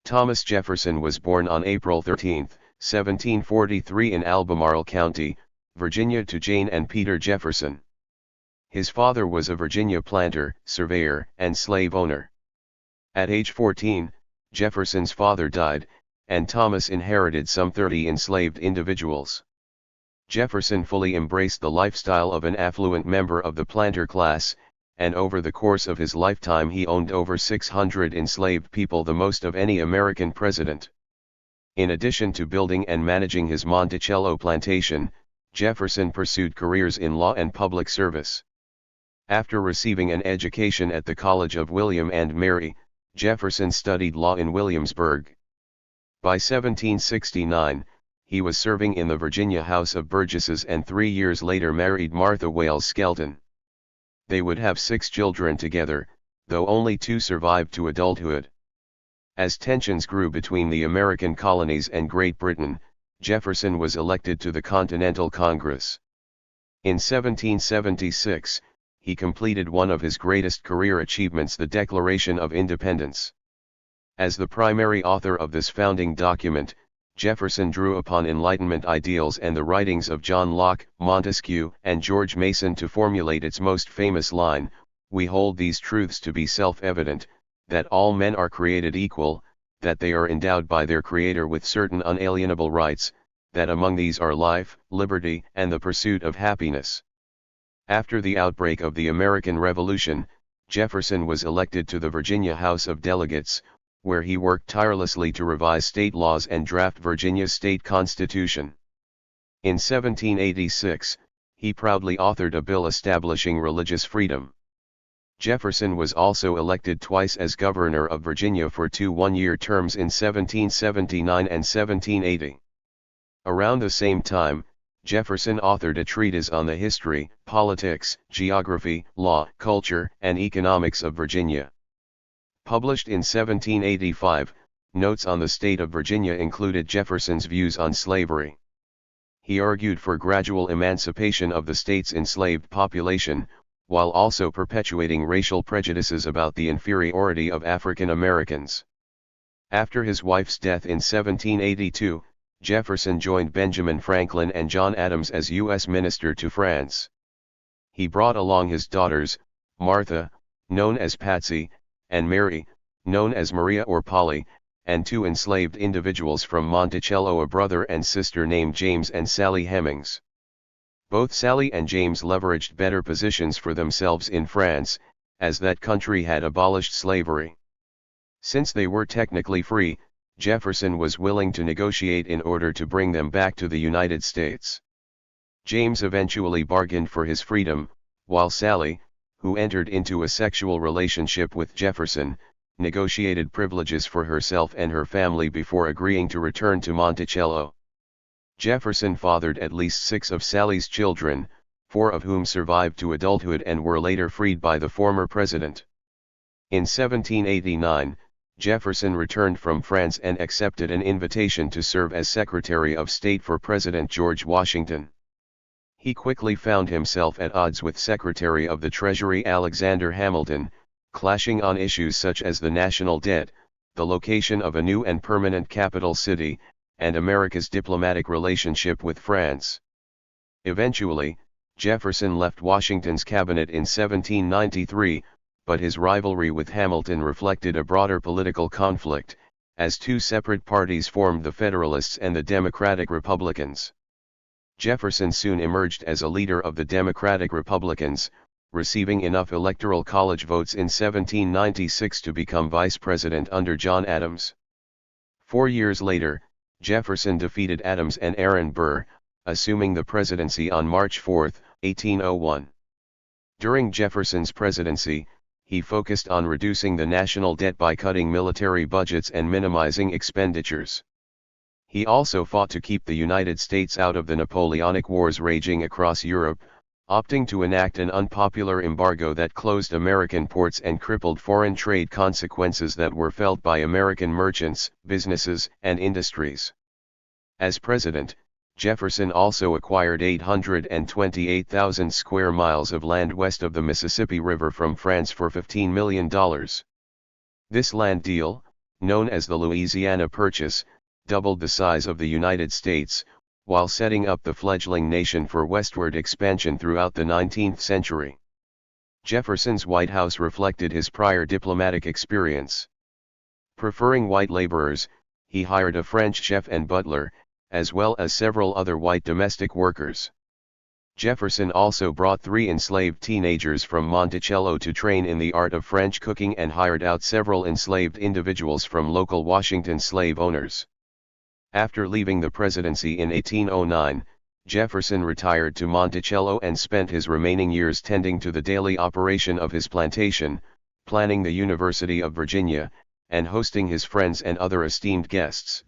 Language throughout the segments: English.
Thomas Jefferson was born on April 13, 1743 in Albemarle County, Virginia to Jane and Peter Jefferson. His father was a Virginia planter, surveyor, and slave owner. At age 14, Jefferson's father died, and Thomas inherited some 30 enslaved individuals. Jefferson fully embraced the lifestyle of an affluent member of the planter class, and over the course of his lifetime he owned over 600 enslaved people, the most of any American president. In addition to building and managing his Monticello plantation, Jefferson pursued careers in law and public service. After receiving an education at the College of William and Mary, Jefferson studied law in Williamsburg. By 1769, he was serving in the Virginia House of Burgesses and 3 years later married Martha Wales Skelton. They would have 6 children together, though only 2 survived to adulthood. As tensions grew between the American colonies and Great Britain, Jefferson was elected to the Continental Congress. In 1776, he completed one of his greatest career achievements, the Declaration of Independence. As the primary author of this founding document, Jefferson drew upon Enlightenment ideals and the writings of John Locke, Montesquieu, and George Mason to formulate its most famous line, "We hold these truths to be self-evident, that all men are created equal, that they are endowed by their Creator with certain unalienable rights, that among these are life, liberty, and the pursuit of happiness." After the outbreak of the American Revolution, Jefferson was elected to the Virginia House of Delegates, where he worked tirelessly to revise state laws and draft Virginia's state constitution. In 1786, he proudly authored a bill establishing religious freedom. Jefferson was also elected twice as governor of Virginia for 2 one-year terms in 1779 and 1780. Around the same time, Jefferson authored a treatise on the history, politics, geography, law, culture, and economics of Virginia. Published in 1785, Notes on the State of Virginia included Jefferson's views on slavery. He argued for gradual emancipation of the state's enslaved population, while also perpetuating racial prejudices about the inferiority of African Americans. After his wife's death in 1782, Jefferson joined Benjamin Franklin and John Adams as U.S. Minister to France. He brought along his daughters, Martha, known as Patsy, and Mary, known as Maria or Polly, and 2 enslaved individuals from Monticello, a brother and sister named James and Sally Hemings. Both Sally and James leveraged better positions for themselves in France, as that country had abolished slavery. Since they were technically free, Jefferson was willing to negotiate in order to bring them back to the United States. James eventually bargained for his freedom, while Sally, who entered into a sexual relationship with Jefferson, negotiated privileges for herself and her family before agreeing to return to Monticello. Jefferson fathered at least 6 of Sally's children, 4 of whom survived to adulthood and were later freed by the former president. In 1789, Jefferson returned from France and accepted an invitation to serve as Secretary of State for President George Washington. He quickly found himself at odds with Secretary of the Treasury Alexander Hamilton, clashing on issues such as the national debt, the location of a new and permanent capital city, and America's diplomatic relationship with France. Eventually, Jefferson left Washington's cabinet in 1793, but his rivalry with Hamilton reflected a broader political conflict, as 2 separate parties formed the Federalists and the Democratic Republicans. Jefferson soon emerged as a leader of the Democratic Republicans, receiving enough electoral college votes in 1796 to become vice president under John Adams. 4 years later, Jefferson defeated Adams and Aaron Burr, assuming the presidency on March 4, 1801. During Jefferson's presidency, he focused on reducing the national debt by cutting military budgets and minimizing expenditures. He also fought to keep the United States out of the Napoleonic Wars raging across Europe, opting to enact an unpopular embargo that closed American ports and crippled foreign trade, consequences that were felt by American merchants, businesses, and industries. As president, Jefferson also acquired 828,000 square miles of land west of the Mississippi River from France for $15 million. This land deal, known as the Louisiana Purchase, doubled the size of the United States, while setting up the fledgling nation for westward expansion throughout the 19th century. Jefferson's White House reflected his prior diplomatic experience. Preferring white laborers, he hired a French chef and butler, as well as several other white domestic workers. Jefferson also brought 3 enslaved teenagers from Monticello to train in the art of French cooking and hired out several enslaved individuals from local Washington slave owners. After leaving the presidency in 1809, Jefferson retired to Monticello and spent his remaining years tending to the daily operation of his plantation, planning the University of Virginia, and hosting his friends and other esteemed guests.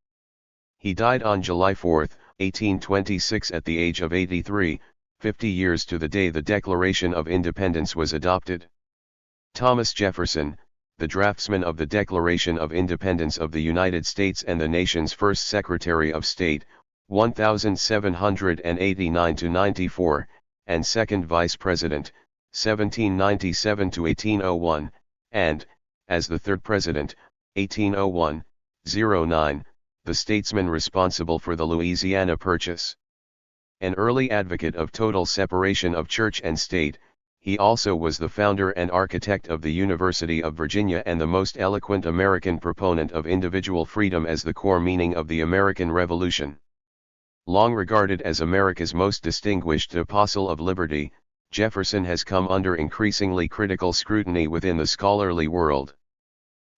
He died on July 4, 1826 at the age of 83, 50 years to the day the Declaration of Independence was adopted. Thomas Jefferson, the draftsman of the Declaration of Independence of the United States and the nation's first Secretary of State, 1789–94, and second Vice President, 1797–1801, and, as the third President, 1801–09, the statesman responsible for the Louisiana Purchase. An early advocate of total separation of church and state, he also was the founder and architect of the University of Virginia and the most eloquent American proponent of individual freedom as the core meaning of the American Revolution. Long regarded as America's most distinguished apostle of liberty, Jefferson has come under increasingly critical scrutiny within the scholarly world.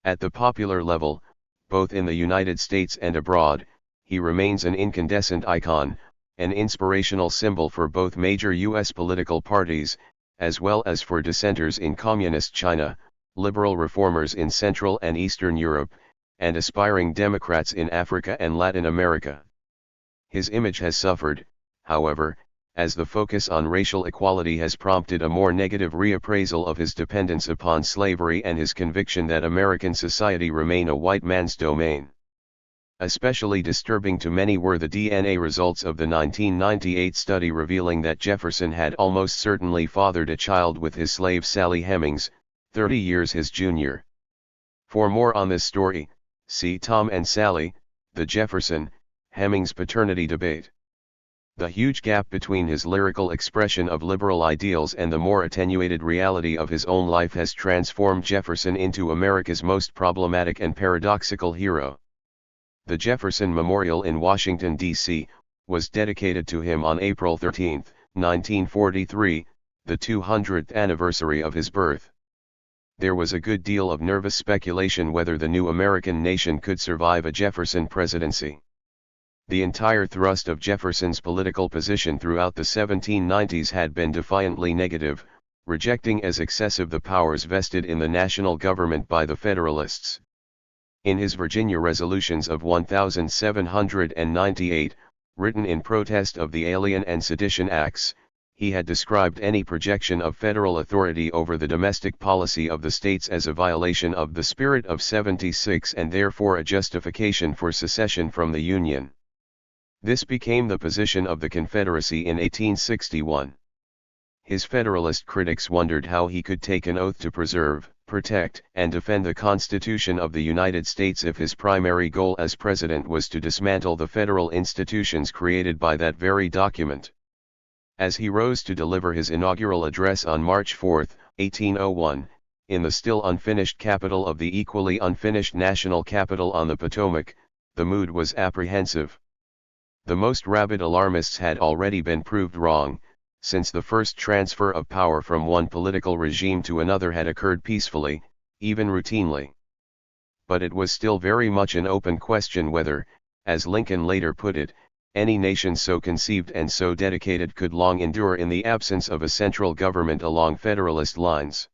At the popular level, both in the United States and abroad, he remains an incandescent icon, an inspirational symbol for both major U.S. political parties, as well as for dissenters in Communist China, liberal reformers in Central and Eastern Europe, and aspiring Democrats in Africa and Latin America. His image has suffered, however, as the focus on racial equality has prompted a more negative reappraisal of his dependence upon slavery and his conviction that American society remain a white man's domain. Especially disturbing to many were the DNA results of the 1998 study revealing that Jefferson had almost certainly fathered a child with his slave Sally Hemings, 30 years his junior. For more on this story, see Tom and Sally, the Jefferson-Hemings paternity debate. The huge gap between his lyrical expression of liberal ideals and the more attenuated reality of his own life has transformed Jefferson into America's most problematic and paradoxical hero. The Jefferson Memorial in Washington, D.C., was dedicated to him on April 13, 1943, the 200th anniversary of his birth. There was a good deal of nervous speculation whether the new American nation could survive a Jefferson presidency. The entire thrust of Jefferson's political position throughout the 1790s had been defiantly negative, rejecting as excessive the powers vested in the national government by the Federalists. In his Virginia Resolutions of 1798, written in protest of the Alien and Sedition Acts, he had described any projection of federal authority over the domestic policy of the states as a violation of the spirit of '76 and therefore a justification for secession from the Union. This became the position of the Confederacy in 1861. His Federalist critics wondered how he could take an oath to preserve, protect, and defend the Constitution of the United States if his primary goal as president was to dismantle the federal institutions created by that very document. As he rose to deliver his inaugural address on March 4, 1801, in the still unfinished capital of the equally unfinished National Capitol on the Potomac, the mood was apprehensive. The most rabid alarmists had already been proved wrong, since the first transfer of power from one political regime to another had occurred peacefully, even routinely. But it was still very much an open question whether, as Lincoln later put it, any nation so conceived and so dedicated could long endure in the absence of a central government along Federalist lines.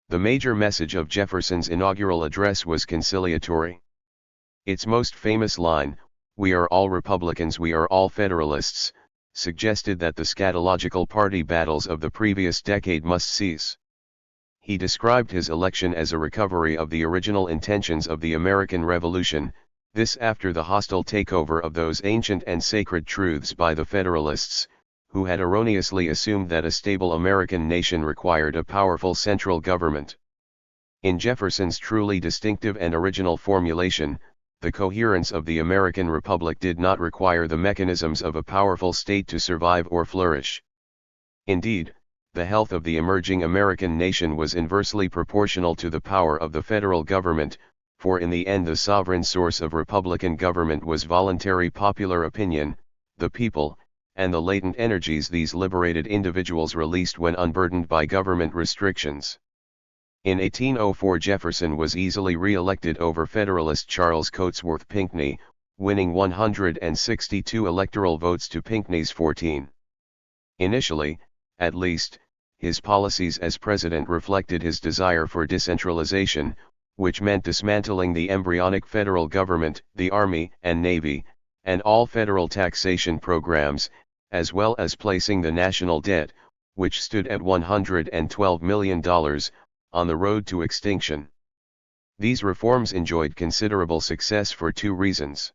The major message of Jefferson's inaugural address was conciliatory. Its most famous line, "We are all Republicans, we are all Federalists," suggested that the scatological party battles of the previous decade must cease. He described his election as a recovery of the original intentions of the American Revolution, this after the hostile takeover of those ancient and sacred truths by the Federalists, who had erroneously assumed that a stable American nation required a powerful central government. In Jefferson's truly distinctive and original formulation, the coherence of the American Republic did not require the mechanisms of a powerful state to survive or flourish. Indeed, the health of the emerging American nation was inversely proportional to the power of the federal government, for in the end the sovereign source of Republican government was voluntary popular opinion, the people, and the latent energies these liberated individuals released when unburdened by government restrictions. In 1804 Jefferson was easily re-elected over Federalist Charles Cotesworth Pinckney, winning 162 electoral votes to Pinckney's 14. Initially, at least, his policies as president reflected his desire for decentralization, which meant dismantling the embryonic federal government, the Army and Navy, and all federal taxation programs, as well as placing the national debt, which stood at $112 million, on the road to extinction. These reforms enjoyed considerable success for two reasons.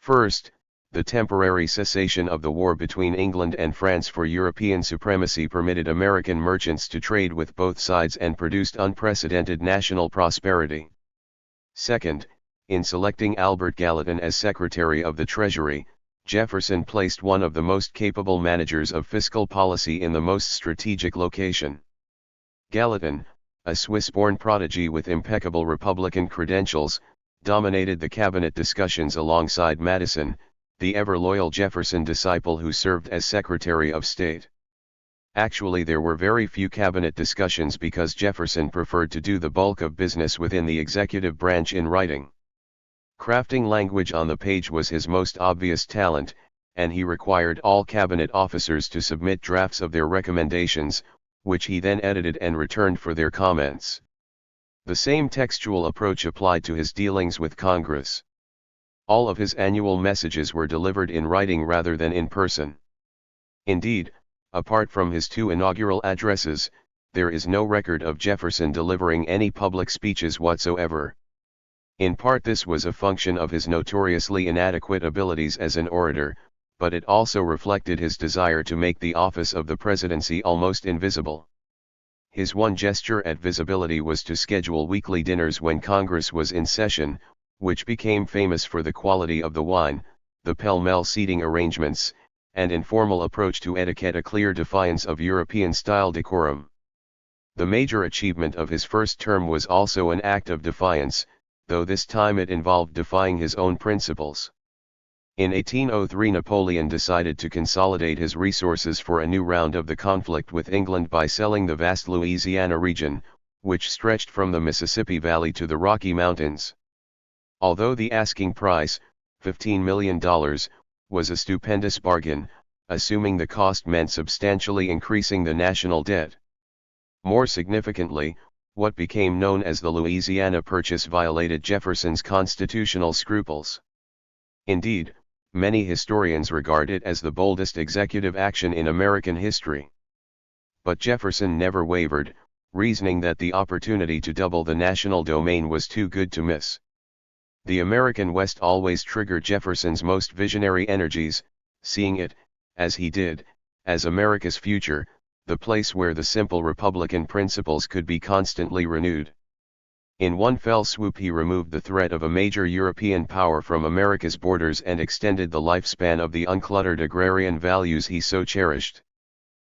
First, the temporary cessation of the war between England and France for European supremacy permitted American merchants to trade with both sides and produced unprecedented national prosperity. Second, in selecting Albert Gallatin as Secretary of the Treasury, Jefferson placed one of the most capable managers of fiscal policy in the most strategic location. Gallatin, a Swiss-born prodigy with impeccable Republican credentials, dominated the cabinet discussions alongside Madison, the ever-loyal Jefferson disciple who served as Secretary of State. Actually, there were very few cabinet discussions because Jefferson preferred to do the bulk of business within the executive branch in writing. Crafting language on the page was his most obvious talent, and he required all cabinet officers to submit drafts of their recommendations, which he then edited and returned for their comments. The same textual approach applied to his dealings with Congress. All of his annual messages were delivered in writing rather than in person. Indeed, apart from his two inaugural addresses, there is no record of Jefferson delivering any public speeches whatsoever. In part this was a function of his notoriously inadequate abilities as an orator, but it also reflected his desire to make the office of the presidency almost invisible. His one gesture at visibility was to schedule weekly dinners when Congress was in session, which became famous for the quality of the wine, the pell-mell seating arrangements, and informal approach to etiquette, a clear defiance of European-style decorum. The major achievement of his first term was also an act of defiance, though this time it involved defying his own principles. In 1803 Napoleon decided to consolidate his resources for a new round of the conflict with England by selling the vast Louisiana region, which stretched from the Mississippi Valley to the Rocky Mountains. Although the asking price, $15 million, was a stupendous bargain, assuming the cost meant substantially increasing the national debt. More significantly, what became known as the Louisiana Purchase violated Jefferson's constitutional scruples. Indeed, many historians regard it as the boldest executive action in American history. But Jefferson never wavered, reasoning that the opportunity to double the national domain was too good to miss. The American West always triggered Jefferson's most visionary energies, seeing it, as he did, as America's future, the place where the simple Republican principles could be constantly renewed. In one fell swoop he removed the threat of a major European power from America's borders and extended the lifespan of the uncluttered agrarian values he so cherished.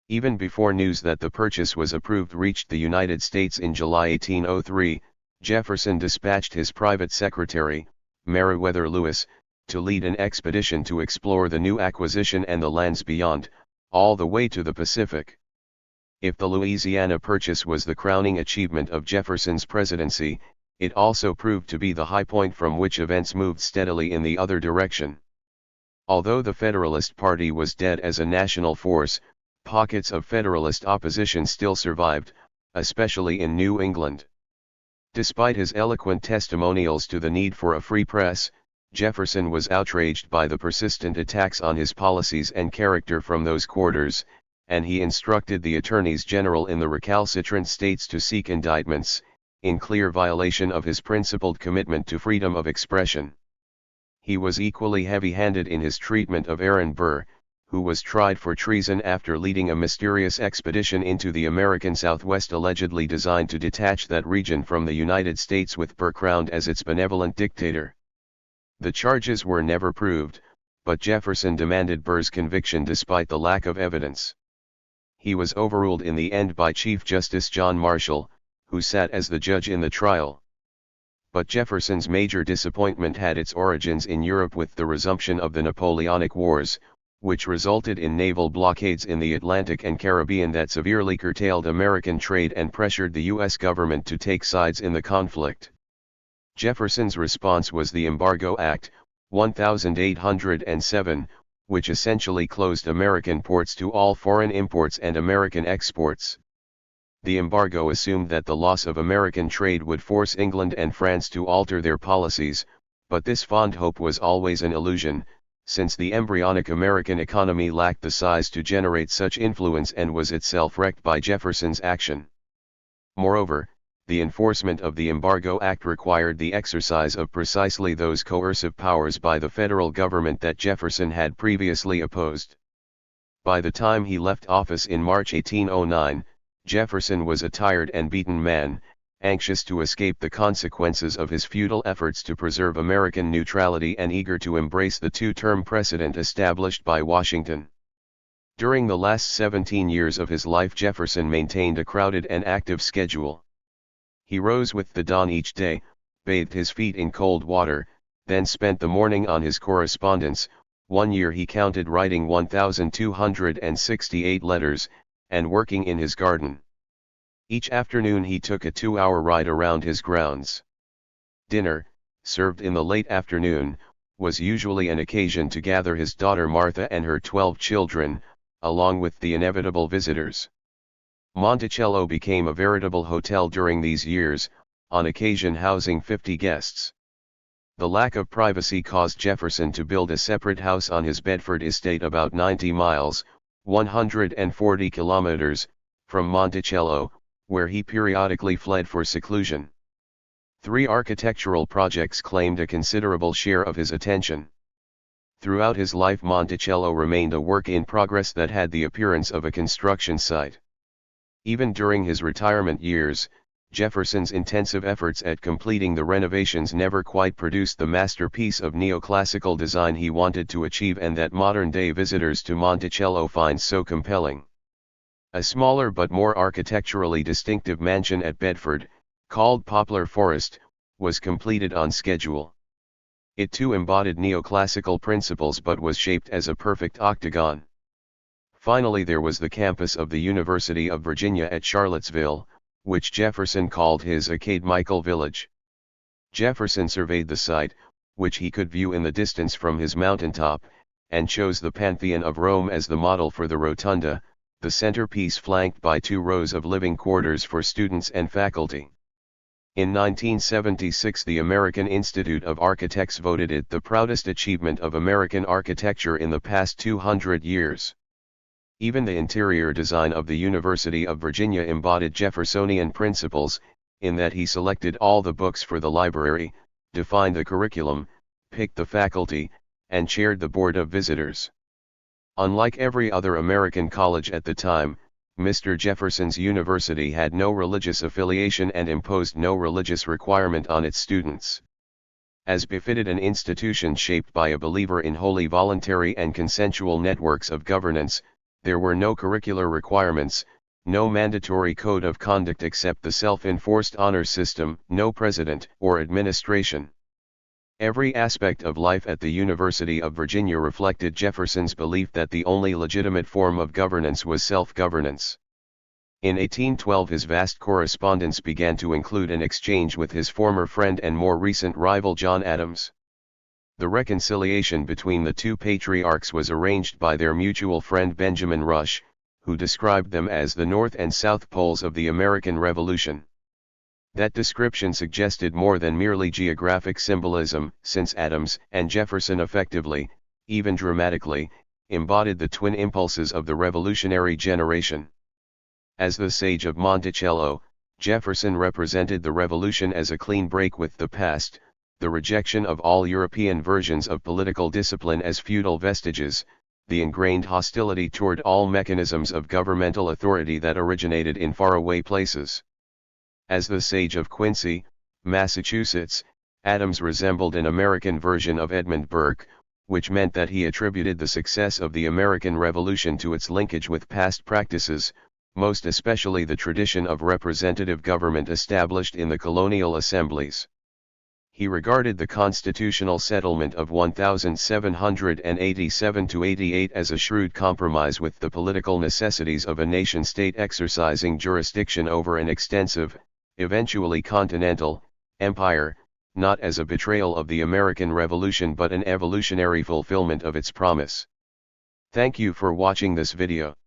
Even before news that the purchase was approved reached the United States in July 1803, Jefferson dispatched his private secretary, Meriwether Lewis, to lead an expedition to explore the new acquisition and the lands beyond, all the way to the Pacific. If the Louisiana Purchase was the crowning achievement of Jefferson's presidency, it also proved to be the high point from which events moved steadily in the other direction. Although the Federalist Party was dead as a national force, pockets of Federalist opposition still survived, especially in New England. Despite his eloquent testimonials to the need for a free press, Jefferson was outraged by the persistent attacks on his policies and character from those quarters, and he instructed the attorneys general in the recalcitrant states to seek indictments, in clear violation of his principled commitment to freedom of expression. He was equally heavy-handed in his treatment of Aaron Burr, who was tried for treason after leading a mysterious expedition into the American Southwest allegedly designed to detach that region from the United States with Burr crowned as its benevolent dictator. The charges were never proved, but Jefferson demanded Burr's conviction despite the lack of evidence. He was overruled in the end by Chief Justice John Marshall, who sat as the judge in the trial. But Jefferson's major disappointment had its origins in Europe with the resumption of the Napoleonic Wars, which resulted in naval blockades in the Atlantic and Caribbean that severely curtailed American trade and pressured the U.S. government to take sides in the conflict. Jefferson's response was the Embargo Act, 1807, which essentially closed American ports to all foreign imports and American exports. The embargo assumed that the loss of American trade would force England and France to alter their policies, but this fond hope was always an illusion, since the embryonic American economy lacked the size to generate such influence and was itself wrecked by Jefferson's action. Moreover, the enforcement of the Embargo Act required the exercise of precisely those coercive powers by the federal government that Jefferson had previously opposed. By the time he left office in March 1809, Jefferson was a tired and beaten man, anxious to escape the consequences of his futile efforts to preserve American neutrality and eager to embrace the two-term precedent established by Washington. During the last 17 years of his life, Jefferson maintained a crowded and active schedule. He rose with the dawn each day, bathed his feet in cold water, then spent the morning on his correspondence. One year he counted writing 1,268 letters, and working in his garden. Each afternoon he took a 2-hour ride around his grounds. Dinner, served in the late afternoon, was usually an occasion to gather his daughter Martha and her 12 children, along with the inevitable visitors. Monticello became a veritable hotel during these years, on occasion housing 50 guests. The lack of privacy caused Jefferson to build a separate house on his Bedford estate about 90 miles, 140 kilometers, from Monticello, where he periodically fled for seclusion. 3 architectural projects claimed a considerable share of his attention. Throughout his life, Monticello remained a work in progress that had the appearance of a construction site. Even during his retirement years, Jefferson's intensive efforts at completing the renovations never quite produced the masterpiece of neoclassical design he wanted to achieve and that modern-day visitors to Monticello find so compelling. A smaller but more architecturally distinctive mansion at Bedford, called Poplar Forest, was completed on schedule. It too embodied neoclassical principles but was shaped as a perfect octagon. Finally, there was the campus of the University of Virginia at Charlottesville, which Jefferson called his academical village. Jefferson surveyed the site, which he could view in the distance from his mountaintop, and chose the Pantheon of Rome as the model for the rotunda, the centerpiece flanked by 2 rows of living quarters for students and faculty. In 1976, the American Institute of Architects voted it the proudest achievement of American architecture in the past 200 years. Even the interior design of the University of Virginia embodied Jeffersonian principles, in that he selected all the books for the library, defined the curriculum, picked the faculty, and chaired the board of visitors. Unlike every other American college at the time, Mr. Jefferson's university had no religious affiliation and imposed no religious requirement on its students. As befitted an institution shaped by a believer in wholly voluntary and consensual networks of governance, there were no curricular requirements, no mandatory code of conduct except the self-enforced honor system, no president or administration. Every aspect of life at the University of Virginia reflected Jefferson's belief that the only legitimate form of governance was self-governance. In 1812, his vast correspondence began to include an exchange with his former friend and more recent rival John Adams. The reconciliation between the 2 patriarchs was arranged by their mutual friend Benjamin Rush, who described them as the North and South poles of the American Revolution. That description suggested more than merely geographic symbolism, since Adams and Jefferson effectively, even dramatically, embodied the twin impulses of the revolutionary generation. As the sage of Monticello, Jefferson represented the revolution as a clean break with the past, the rejection of all European versions of political discipline as feudal vestiges, the ingrained hostility toward all mechanisms of governmental authority that originated in faraway places. As the sage of Quincy, Massachusetts, Adams resembled an American version of Edmund Burke, which meant that he attributed the success of the American Revolution to its linkage with past practices, most especially the tradition of representative government established in the colonial assemblies. He regarded the constitutional settlement of 1787–88 as a shrewd compromise with the political necessities of a nation-state exercising jurisdiction over an extensive, eventually continental, empire, not as a betrayal of the American Revolution but an evolutionary fulfillment of its promise. Thank you for watching this video.